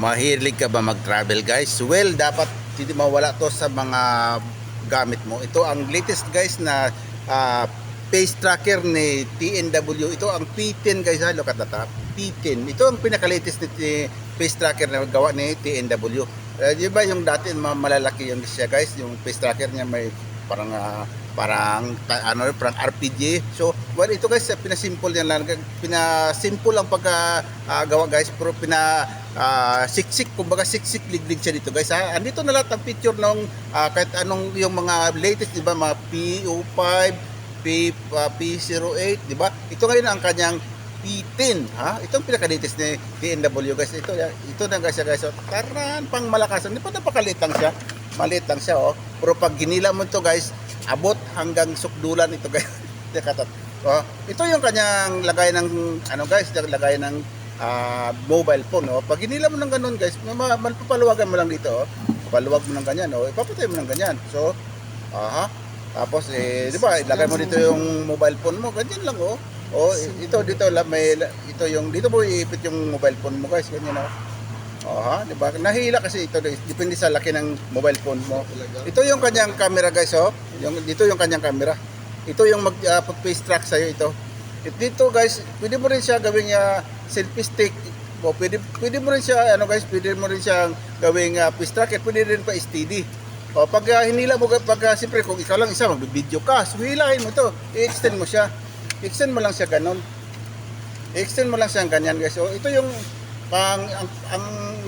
Mahilig ka ba mag-travel guys? Well, dapat hindi mawala to sa mga gamit mo. Ito ang latest guys na pace tracker ni TNW. Ito ang P10 guys ha. Look at that. P10. Ito ang pinaka-latest ni pace tracker na gawa ni TNW. Di ba yung dati malalaki yung siya guys? Yung pace tracker niya may parang parang RPG. So, well, ito guys, pinasimple yan lang. Pinasimple ang pagkagawa guys, pero siksik, kumbaga siksik liglig siya dito guys ha. Andito na lahat ang picture ng kahit anong yung mga latest, di ba, mga PO5, P08, di ba? Ito ngayon ang kanyang P10 ha. Ito ang pinaka-latest ni TNW guys. Ito na guys, so, taran pang malakasan. Di ba napakaliit lang siya? Maliit lang siya oh. Pero pag ginila mo ito guys, abot hanggang sukdulan ito guys. Ito yung kanyang lagay ng ano guys, lagay ng mobile phone oh. Pag hinila mo ng ganun guys, mapapaluwagan mo lang dito oh. Papaluwag mo ng ganyan oh, ipapatay mo ng ganyan. So, tapos di ba, ilagay mo dito yung mobile phone mo, ganyan lang oh. Oh, ito dito ito yung dito mo iipit yung mobile phone mo guys, ganyan oh. Di ba? Nahila kasi ito guys, depende sa laki ng mobile phone mo. Ito yung kanyang camera guys oh. Dito yung kanyang camera. Ito yung mag-face track sa iyo ito. Dito guys, pwede mo rin siya gawing selfie stick. O pwede mo rin siya pwede mo rin siyang gawing face track, pwede rin pa STD. O pag hinila mo siyempre kung ikaw lang isa mag-video ka, so hilahin mo ito, i-extend mo siya. I-extend mo lang siya ganun. I-extend mo lang siya ganyan guys. So ito yung ang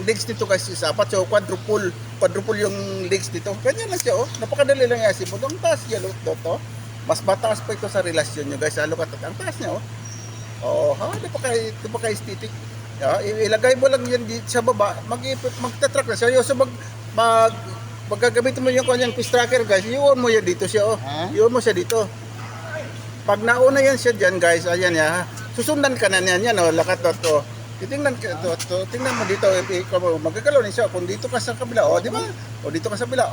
legs nito guys is apat, so quadruple yung legs nito. Ganyan lang siya oh. Napakadali lang yan simple. Ang taas niya to. Mas mataas pa ito sa relasyon nyo guys. Look at that. Ang taas niya oh. Napaka-aesthetic. Ilagay mo lang yan sa baba, magta-track na siya. So magagamit mo yung kanyang face tracker guys, iwan mo yan dito siya oh. Iwan mo siya dito. Pag nauna yan siya dyan guys, ayan ya. Susundan ka na yan oh. Lakat to. Tingnan mo dito, magagalaw din siya kung dito ka sa kabila, di ba? O dito ka sa kabila,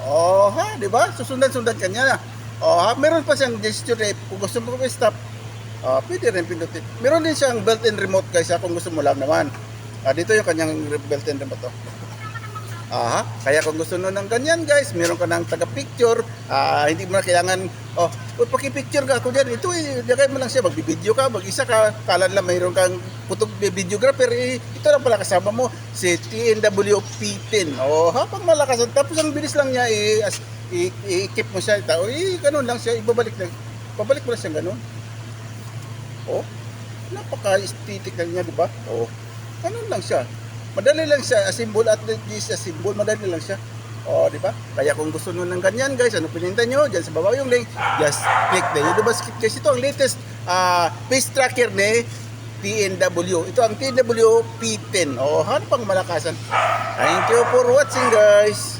di ba? Susundan ka niya. Meron pa siyang gesture kung gusto mo i-stop. Pwede rin pindutin. Meron din siyang built-in remote guys, kung gusto mo lang naman. Dito yung kanyang built-in remote. Kaya kung gusto mo ng ganyan guys, meron ka ng taga-picture, hindi mo na kailangan, paki-picture ka ako dyan, ito ilagay mo lang siya, mag-video ka, mag-isa ka, kala lang mayroon kang videographer, ito lang pala kasama mo, si TNW P10, pang malakas, tapos ang bilis lang niya, i-keep mo siya, ganun lang siya, pabalik mo lang siya ganun, napaka-aesthetic lang niya, diba? Ganun lang siya. Madali lang siya, assemble at least assemble, madali lang siya. Di ba? Kaya kung gusto nyo ng ganyan guys, ano pinintay nyo? Diyan sa baba yung link, just click there. Diba? Guys, ito ang latest pace tracker ni TNW. Ito ang TNW P10. Pang malakasan. Thank you for watching guys.